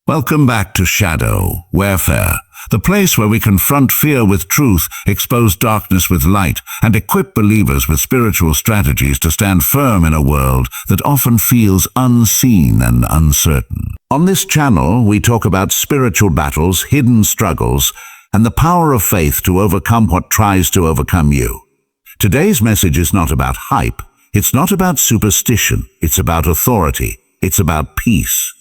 Welcome back to Shadow Warefare, the place where we confront fear with truth, expose darkness with light, and equip believers with spiritual strategies to stand firm in a world that often feels unseen and uncertain. On this channel, we talk about spiritual battles, hidden struggles, and the power of faith to overcome what tries to overcome you. Today's message is not about hype. It's not about superstition. It's about authority. It's about peace.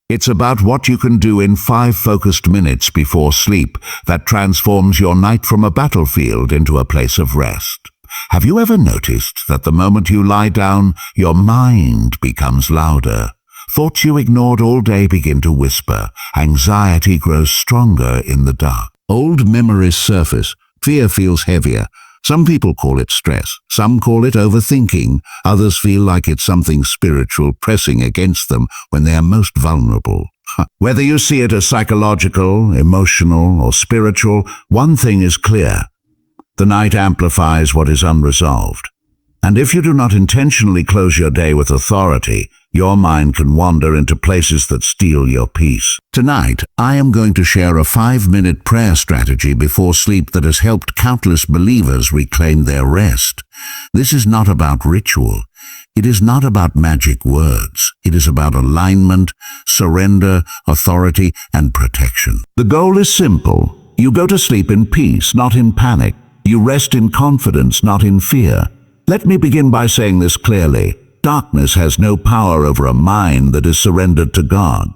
It's about what you can do in 5 focused minutes before sleep that transforms your night from a battlefield into a place of rest. Have you ever noticed that the moment you lie down, your mind becomes louder? Thoughts you ignored all day begin to whisper. Anxiety grows stronger in the dark. Old memories surface. Fear feels heavier. Some people call it stress. Some call it overthinking. Others feel like it's something spiritual pressing against them when they are most vulnerable. Whether you see it as psychological, emotional, or spiritual, one thing is clear. The night amplifies what is unresolved. And if you do not intentionally close your day with authority, your mind can wander into places that steal your peace. Tonight, I am going to share a 5-minute prayer strategy before sleep that has helped countless believers reclaim their rest. This is not about ritual. It is not about magic words. It is about alignment, surrender, authority, and protection. The goal is simple. You go to sleep in peace, not in panic. You rest in confidence, not in fear. Let me begin by saying this clearly. Darkness has no power over a mind that is surrendered to God.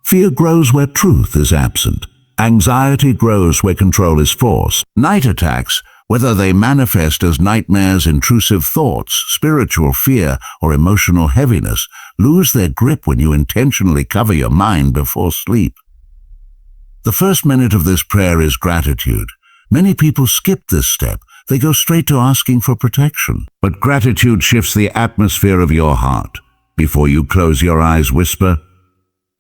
Fear grows where truth is absent. Anxiety grows where control is forced. Night attacks, whether they manifest as nightmares, intrusive thoughts, spiritual fear, or emotional heaviness, lose their grip when you intentionally cover your mind before sleep. The first minute of this prayer is gratitude. Many people skip this step. They go straight to asking for protection. But gratitude shifts the atmosphere of your heart. Before you close your eyes, whisper,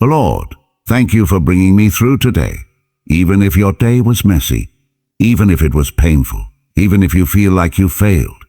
"Lord, thank you for bringing me through today. Even if your day was messy, even if it was painful, even if you feel like you failed."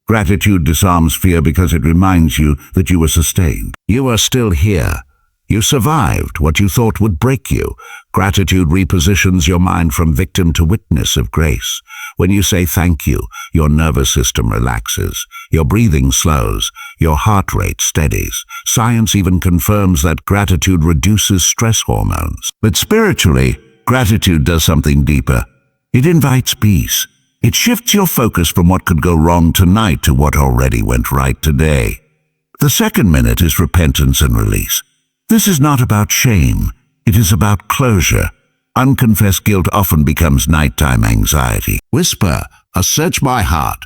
Gratitude disarms fear because it reminds you that you were sustained. You are still here. You survived what you thought would break you. Gratitude repositions your mind from victim to witness of grace. When you say thank you, your nervous system relaxes, your breathing slows, your heart rate steadies. Science even confirms that gratitude reduces stress hormones. But spiritually, gratitude does something deeper. It invites peace. It shifts your focus from what could go wrong tonight to what already went right today. The second minute is repentance and release. This is not about shame. It is about closure. Unconfessed guilt often becomes nighttime anxiety. Whisper, "Search my heart.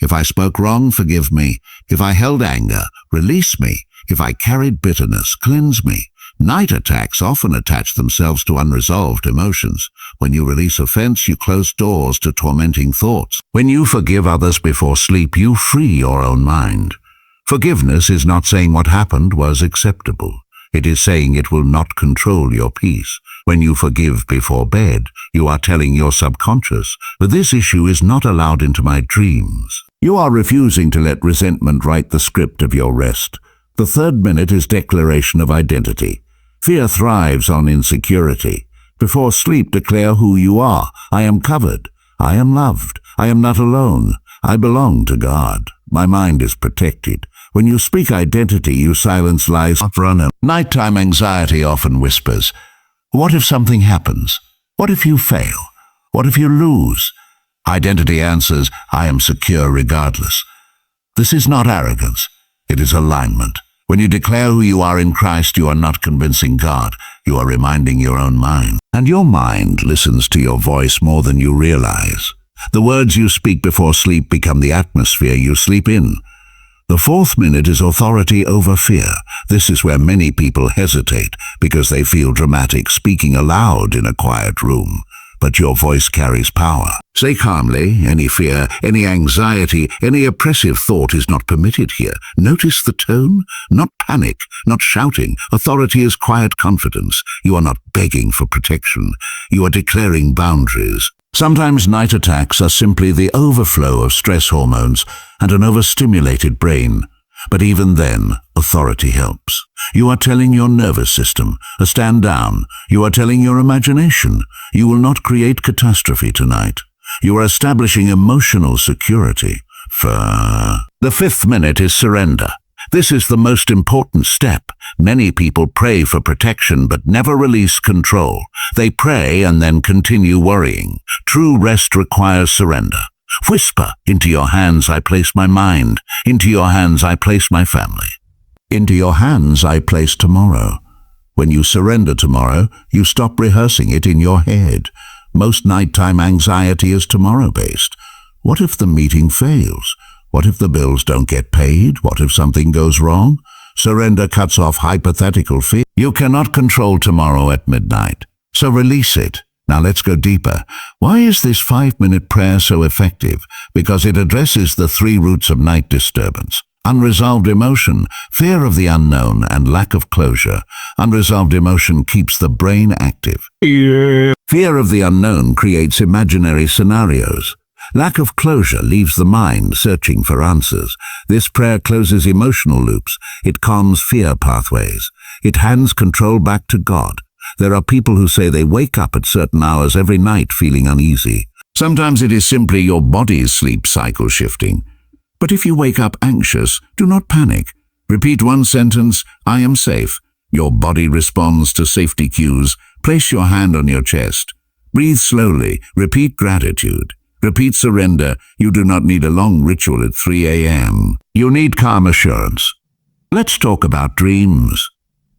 If I spoke wrong, forgive me. If I held anger, release me. If I carried bitterness, cleanse me." Night attacks often attach themselves to unresolved emotions. When you release offense, you close doors to tormenting thoughts. When you forgive others before sleep, you free your own mind. Forgiveness is not saying what happened was acceptable. It is saying it will not control your peace. When you forgive before bed, you are telling your subconscious that this issue is not allowed into my dreams. You are refusing to let resentment write the script of your rest. The third minute is declaration of identity. Fear thrives on insecurity. Before sleep, declare who you are. I am covered. I am loved. I am not alone. I belong to God. My mind is protected. When you speak identity, you silence lies. Nighttime anxiety often whispers, "What if something happens? What if you fail? What if you lose?" Identity answers, "I am secure regardless." This is not arrogance. It is alignment. When you declare who you are in Christ, you are not convincing God. You are reminding your own mind. And your mind listens to your voice more than you realize. The words you speak before sleep become the atmosphere you sleep in. The fourth minute is authority over fear. This is where many people hesitate because they feel dramatic speaking aloud in a quiet room. But your voice carries power. Say calmly, any fear, any anxiety, any oppressive thought is not permitted here. Notice the tone, not panic, not shouting. Authority is quiet confidence. You are not begging for protection. You are declaring boundaries. Sometimes night attacks are simply the overflow of stress hormones and an overstimulated brain. But even then, authority helps. You are telling your nervous system, stand down. You are telling your imagination, you will not create catastrophe tonight. You are establishing emotional security. The 5th minute is surrender. This is the most important step. Many people pray for protection but never release control. They pray and then continue worrying. True rest requires surrender. Whisper, into your hands I place my mind. Into your hands I place my family. Into your hands I place tomorrow. When you surrender tomorrow, you stop rehearsing it in your head. Most nighttime anxiety is tomorrow-based. What if the meeting fails? What if the bills don't get paid? What if something goes wrong? Surrender cuts off hypothetical fear. You cannot control tomorrow at midnight, so release it. Now let's go deeper. Why is this 5-minute prayer so effective? Because it addresses the 3 roots of night disturbance. Unresolved emotion, fear of the unknown, and lack of closure. Unresolved emotion keeps the brain active. Fear of the unknown creates imaginary scenarios. Lack of closure leaves the mind searching for answers. This prayer closes emotional loops. It calms fear pathways. It hands control back to God. There are people who say they wake up at certain hours every night feeling uneasy. Sometimes it is simply your body's sleep cycle shifting. But if you wake up anxious, do not panic. Repeat one sentence, I am safe. Your body responds to safety cues. Place your hand on your chest. Breathe slowly. Repeat gratitude. Repeat surrender. You do not need a long ritual at 3 a.m. You need calm assurance. Let's talk about dreams.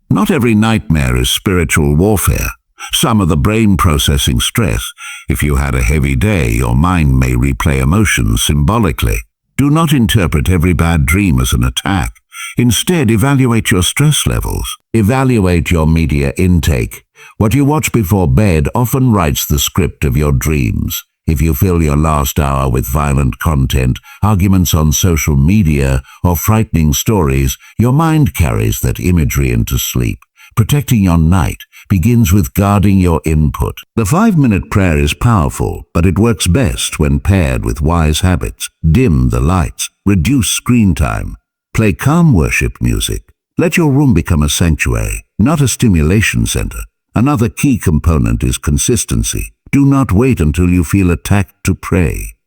Not every nightmare is spiritual warfare. Some are the brain processing stress. If you had a heavy day, your mind may replay emotions symbolically. Do not interpret every bad dream as an attack. Instead, evaluate your stress levels. Evaluate your media intake. What you watch before bed often writes the script of your dreams. If you fill your last hour with violent content, arguments on social media, or frightening stories, your mind carries that imagery into sleep. Protecting your night begins with guarding your input. The 5-minute prayer is powerful, but it works best when paired with wise habits. Dim the lights. Reduce screen time. Play calm worship music. Let your room become a sanctuary, not a stimulation center. Another key component is consistency. Do not wait until you feel attacked to pray.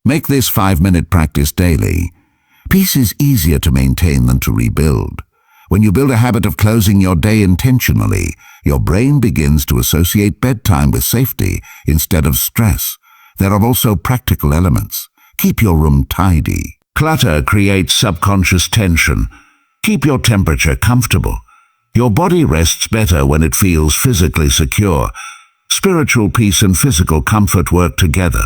Make this 5-minute practice daily. Peace is easier to maintain than to rebuild. When you build a habit of closing your day intentionally, your brain begins to associate bedtime with safety instead of stress. There are also practical elements. Keep your room tidy. Clutter creates subconscious tension. Keep your temperature comfortable. Your body rests better when it feels physically secure. Spiritual peace and physical comfort work together.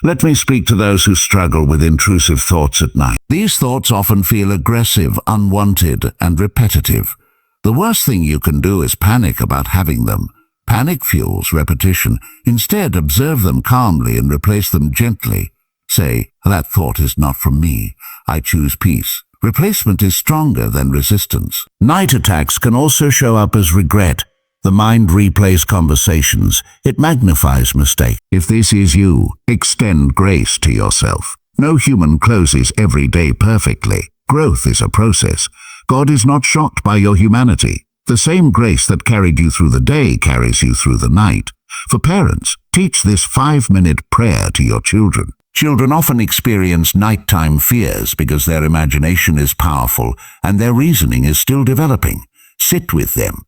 Let me speak to those who struggle with intrusive thoughts at night. These thoughts often feel aggressive, unwanted, and repetitive. The worst thing you can do is panic about having them. Panic fuels repetition. Instead, observe them calmly and replace them gently. Say, that thought is not from me. I choose peace. Replacement is stronger than resistance. Night attacks can also show up as regret. The mind replays conversations. It magnifies mistakes. If this is you, extend grace to yourself. No human closes every day perfectly. Growth is a process. God is not shocked by your humanity. The same grace that carried you through the day carries you through the night. For parents, teach this 5-minute prayer to your children. Children often experience nighttime fears because their imagination is powerful and their reasoning is still developing. Sit with them.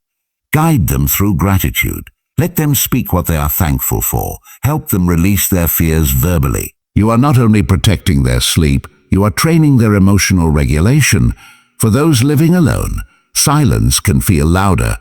Guide them through gratitude. Let them speak what they are thankful for. Help them release their fears verbally. You are not only protecting their sleep, you are training their emotional regulation. For those living alone, silence can feel louder.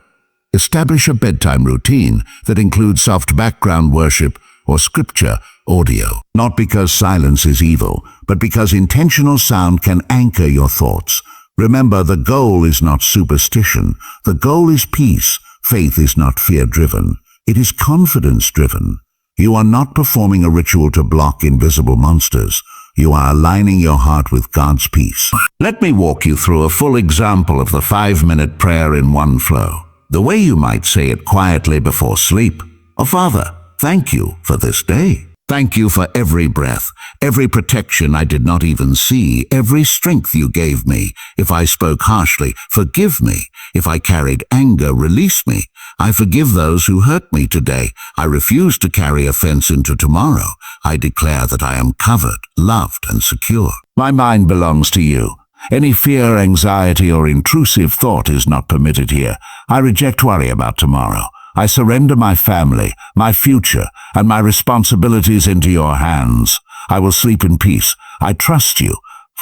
Establish a bedtime routine that includes soft background worship or scripture audio. Not because silence is evil, but because intentional sound can anchor your thoughts. Remember, the goal is not superstition. The goal is peace. Faith is not fear-driven. It is confidence-driven. You are not performing a ritual to block invisible monsters. You are aligning your heart with God's peace. Let me walk you through a full example of the 5-minute prayer in one flow. The way you might say it quietly before sleep. Oh, Father, thank you for this day. Thank you for every breath, every protection I did not even see, every strength you gave me. If I spoke harshly, forgive me. If I carried anger, release me. I forgive those who hurt me today. I refuse to carry offense into tomorrow. I declare that I am covered, loved, and secure. My mind belongs to you. Any fear, anxiety, or intrusive thought is not permitted here. I reject worry about tomorrow. I surrender my family, my future, and my responsibilities into your hands. I will sleep in peace. I trust you.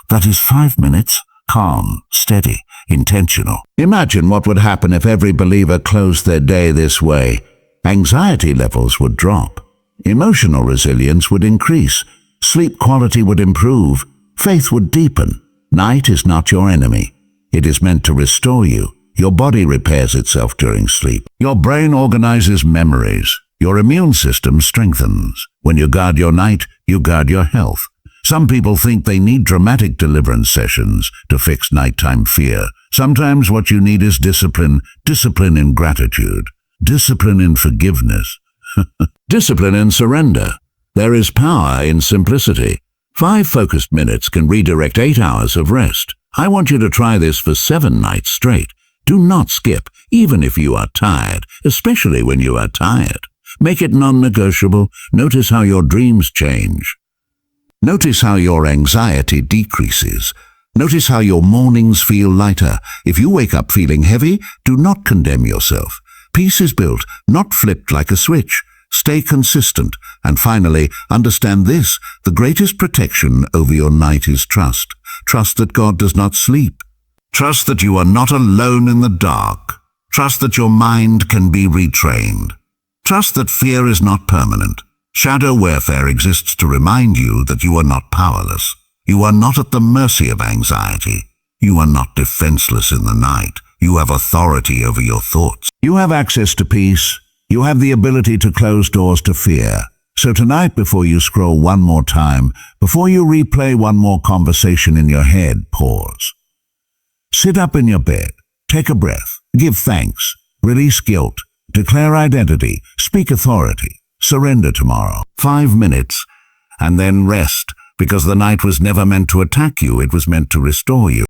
That is 5 minutes. Calm, steady, intentional. Imagine what would happen if every believer closed their day this way. Anxiety levels would drop. Emotional resilience would increase. Sleep quality would improve. Faith would deepen. Night is not your enemy. It is meant to restore you. Your body repairs itself during sleep. Your brain organizes memories. Your immune system strengthens. When you guard your night, you guard your health. Some people think they need dramatic deliverance sessions to fix nighttime fear. Sometimes what you need is discipline. Discipline in gratitude. Discipline in forgiveness. Discipline in surrender. There is power in simplicity. 5 focused minutes can redirect 8 hours of rest. I want you to try this for 7 nights straight. Do not skip, even if you are tired, especially when you are tired. Make it non-negotiable. Notice how your dreams change. Notice how your anxiety decreases. Notice how your mornings feel lighter. If you wake up feeling heavy, do not condemn yourself. Peace is built, not flipped like a switch. Stay consistent. And finally, understand this: the greatest protection over your night is trust. Trust that God does not sleep. Trust that you are not alone in the dark. Trust that your mind can be retrained. Trust that fear is not permanent. Shadow Warefare exists to remind you that you are not powerless. You are not at the mercy of anxiety. You are not defenseless in the night. You have authority over your thoughts. You have access to peace. You have the ability to close doors to fear. So tonight, before you scroll one more time, before you replay one more conversation in your head, pause. Sit up in your bed, take a breath, give thanks, release guilt, declare identity, speak authority, surrender tomorrow. 5 minutes, and then rest, because the night was never meant to attack you, it was meant to restore you.